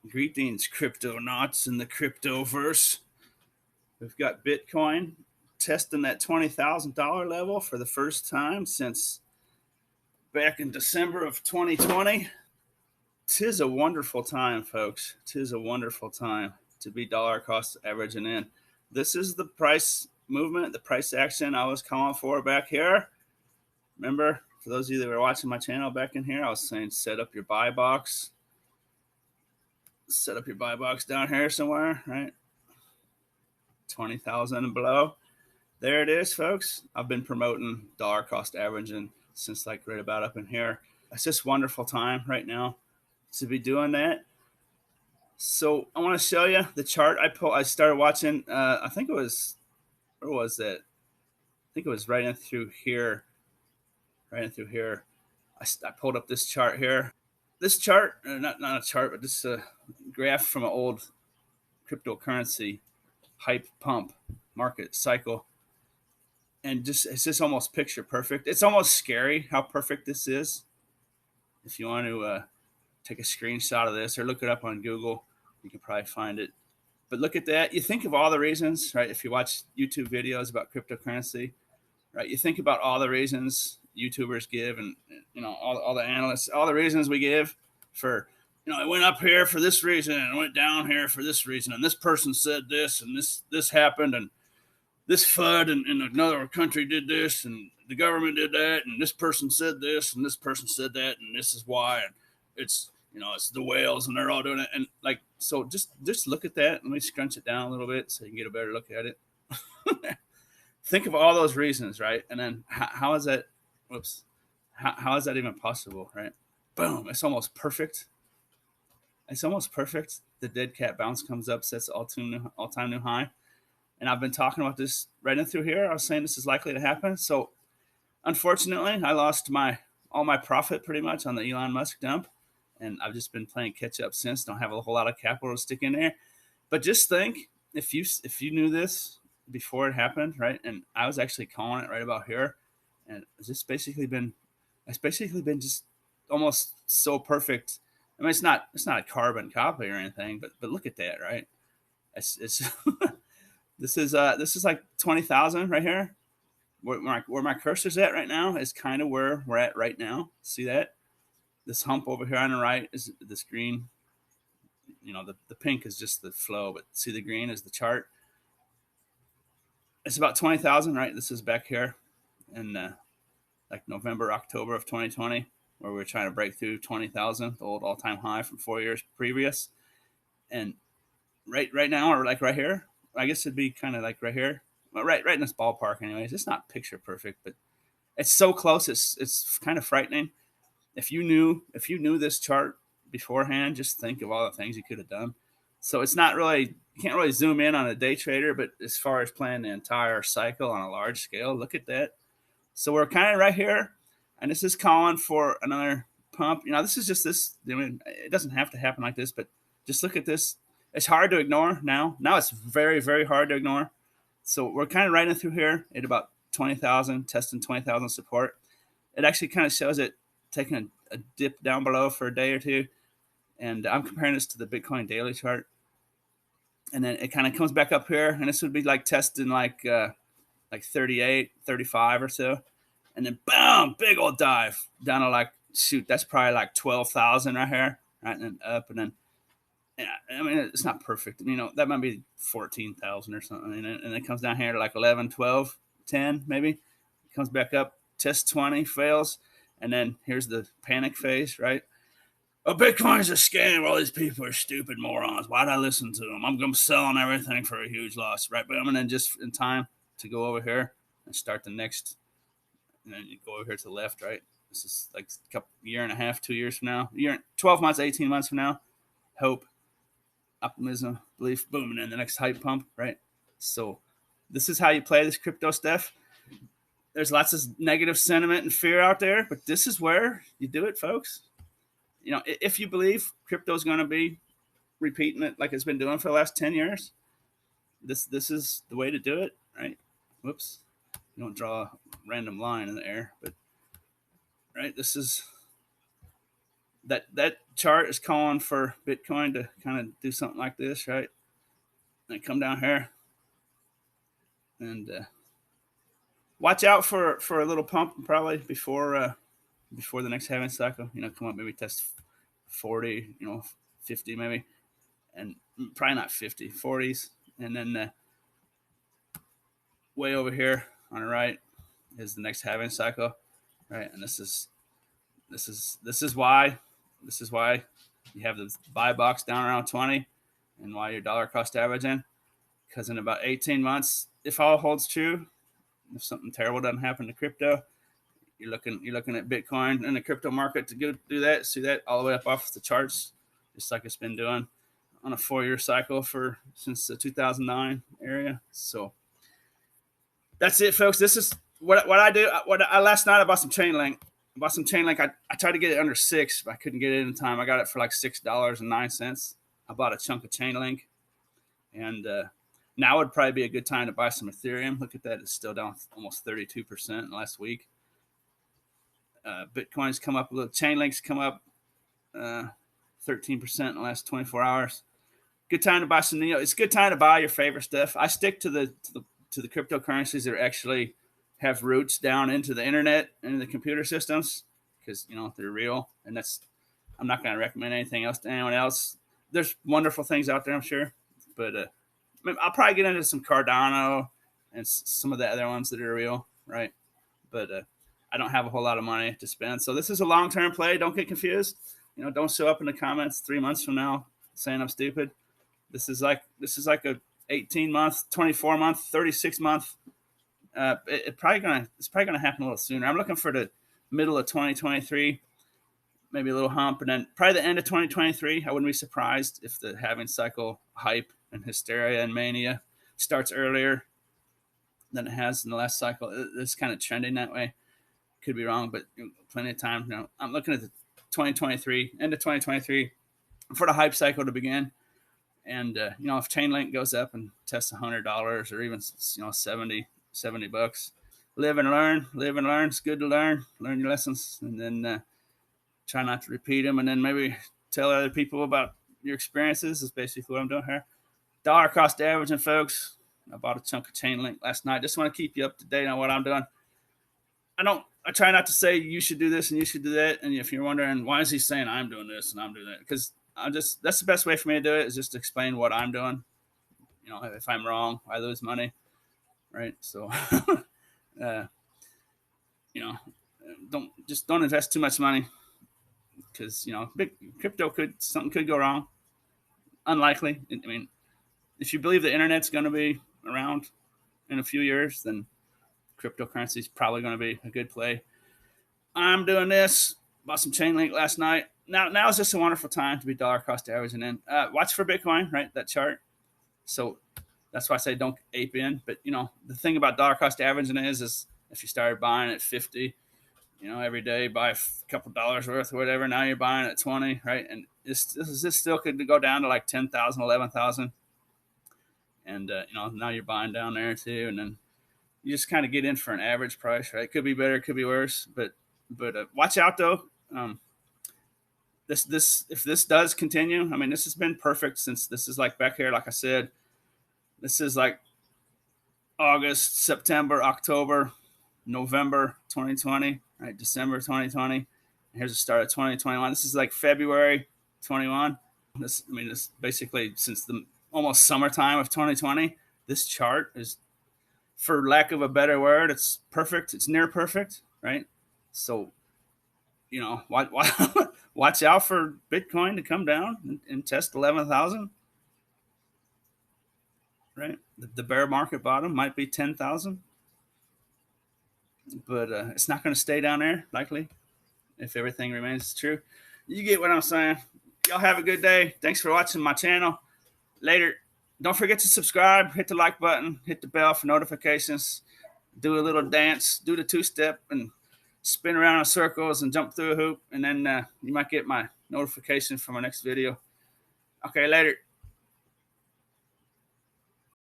Greetings, crypto knots in the cryptoverse. We've got Bitcoin testing that $20,000 level for the first time since back in December of 2020. Tis a wonderful time, folks. Tis a wonderful time to be dollar cost averaging in. This is the price movement, the price action I was calling for back here. Remember, for those of you that were watching my channel back in here, I was saying set up your buy box. Set up your buy box down here somewhere, right? 20,000 and below. There it is, folks. I've been promoting dollar cost averaging since like right about up in here. It's just wonderful time right now to be doing that. So I want to show you the chart I started watching. I think it was, where was it? I think it was right in through here. Right in through here. I pulled up this chart here. This chart, not a chart, but just a graph from an old cryptocurrency hype pump market cycle. And just it's just almost picture perfect. It's almost scary how perfect this is. If you want to take a screenshot of this or look it up on Google, you can probably find it. But look at that. You think of all the reasons, right? If you watch YouTube videos about cryptocurrency, right? You think about all the reasons YouTubers give, and all the analysts, all the reasons we give for, it went up here for this reason and it went down here for this reason, and this person said this and this happened, and this FUD in another country did this, and the government did that, and this person said this, and this person said that, and this is why, and it's it's the whales, and they're all doing it, and like so. Just look at that. Let me scrunch it down a little bit so you can get a better look at it. Think of all those reasons, right? And then how is that? Whoops, how is that even possible, right? Boom! It's almost perfect. It's almost perfect. The dead cat bounce comes up, sets all-time new high. And I've been talking about this right in through here. I was saying this is likely to happen. So, unfortunately, I lost all my profit pretty much on the Elon Musk dump, and I've just been playing catch up since. Don't have a whole lot of capital to stick in there. But just think, if you knew this before it happened, right? And I was actually calling it right about here, and it's basically been just almost so perfect. I mean, it's not a carbon copy or anything, but look at that, right? It's This is like 20,000 right here. Where my cursor's at right now is kind of where we're at right now. See that? This hump over here on the right is this green. The pink is just the flow, but see the green is the chart. It's about 20,000, right? This is back here in like November, October of 2020, where we were trying to break through 20,000, the old all-time high from 4 years previous. And right now, or like right here, I guess it'd be kind of like right here, well, right in this ballpark. Anyways, it's not picture perfect, but it's so close. It's kind of frightening. If you knew this chart beforehand, just think of all the things you could have done. So it's not really, you can't really zoom in on a day trader, but as far as playing the entire cycle on a large scale, look at that. So we're kind of right here, and this is calling for another pump. This is just this. I mean, it doesn't have to happen like this, but just look at this. It's hard to ignore now. Now it's very, very hard to ignore. So we're kind of right in through here at about 20,000, testing 20,000 support. It actually kind of shows it taking a dip down below for a day or two. And I'm comparing this to the Bitcoin daily chart. And then it kind of comes back up here. And this would be like testing like 38, 35 or so. And then boom, big old dive down to like, shoot, that's probably like 12,000 right here. Right, and then up, and then yeah, I mean, it's not perfect. That might be 14,000 or something. And it comes down here to like 11, 12, 10, maybe. It comes back up, test 20, fails. And then here's the panic phase, right? Oh, Bitcoin's a scam. All these people are stupid morons. Why'd I listen to them? I'm selling everything for a huge loss, right? But I'm going to just in time to go over here and start the next. And then you go over here to the left, right? This is like a year and a half, 2 years from now. 12 months, 18 months from now. Hope. Optimism, belief, boom, and then the next hype pump, right? So this is how you play this crypto stuff. There's lots of negative sentiment and fear out there, but this is where you do it, folks. If you believe crypto is going to be repeating it like it's been doing for the last 10 years, this is the way to do it, right? Whoops. You don't draw a random line in the air, but right, this is that chart is calling for Bitcoin to kind of do something like this, right? And come down here and watch out for a little pump probably before the next halving cycle. Come up, maybe test 40, 50 maybe, and probably not 50, 40s, and then way over here on the right is the next halving cycle, right? And this is why you have the buy box down around 20, and why your dollar cost averaging, because in about 18 months, if all holds true, if something terrible doesn't happen to crypto, you're looking at Bitcoin and the crypto market to go do that, see that all the way up off the charts, just like it's been doing on a 4-year cycle since the 2009 area. So that's it, folks. This is what I do. Last night I bought some Chainlink. I tried to get it under $6, but I couldn't get it in time. I got it for like $6.09. I bought a chunk of Chainlink, and now would probably be a good time to buy some Ethereum. Look at that; it's still down almost 32% in the last week. Bitcoin's come up a little. Chainlink's come up 13% in the last 24 hours. Good time to buy some Neo. It's a good time to buy your favorite stuff. I stick to the cryptocurrencies that actually have roots down into the internet and the computer systems, because they're real, and I'm not going to recommend anything else to anyone else. There's wonderful things out there, I'm sure, but I'll probably get into some Cardano and some of the other ones that are real, right? But I don't have a whole lot of money to spend, so this is a long-term play. Don't get confused. Don't show up in the comments 3 months from now saying I'm stupid. This is like a 18-month, 24-month, 36-month. It's probably gonna happen a little sooner. I'm looking for the middle of 2023, maybe a little hump, and then probably the end of 2023. I wouldn't be surprised if the halving cycle hype and hysteria and mania starts earlier than it has in the last cycle. It's kind of trending that way. Could be wrong, but plenty of time. I'm looking at the 2023, end of 2023, for the hype cycle to begin. And if Chainlink goes up and tests $100 or even $70, live and learn. It's good to learn your lessons, and then try not to repeat them, and then maybe tell other people about your experiences. Is basically what I'm doing here. Dollar cost averaging, folks. I bought a chunk of Chainlink last night. Just want to keep you up to date on what I'm doing. I try not to say you should do this and you should do that. And if you're wondering why is he saying I'm doing this and I'm doing that, because that's the best way for me to do it, is just to explain what I'm doing. If I'm wrong, I lose money, right? So, don't invest too much money, because big crypto something could go wrong. Unlikely. I mean, if you believe the internet's going to be around in a few years, then cryptocurrency is probably going to be a good play. I'm doing this. Bought some Chainlink last night. Now is just a wonderful time to be dollar cost averaging in. Watch for Bitcoin, right? That chart. So that's why I say don't ape in. But the thing about dollar cost averaging is if you started buying at 50, every day buy a couple dollars worth or whatever. Now you're buying at 20, right? And this still could go down to like 10,000, 11,000, and now you're buying down there too. And then you just kind of get in for an average price, right? It could be better, it could be worse, but watch out though. If this does continue, I mean, this has been perfect since this is like back here, like I said, this is like August, September, October, November 2020, right? December 2020. And here's the start of 2021. This is like February 21. This basically since the almost summertime of 2020. This chart is, for lack of a better word, it's perfect. It's near perfect, right? So, watch out for Bitcoin to come down and test 11,000, right? The bear market bottom might be 10,000, but it's not going to stay down there, likely, if everything remains true. You get what I'm saying. Y'all have a good day. Thanks for watching my channel. Later. Don't forget to subscribe, hit the like button, hit the bell for notifications, do a little dance, do the two-step, and spin around in circles and jump through a hoop, and then you might get my notification for my next video. Okay, later.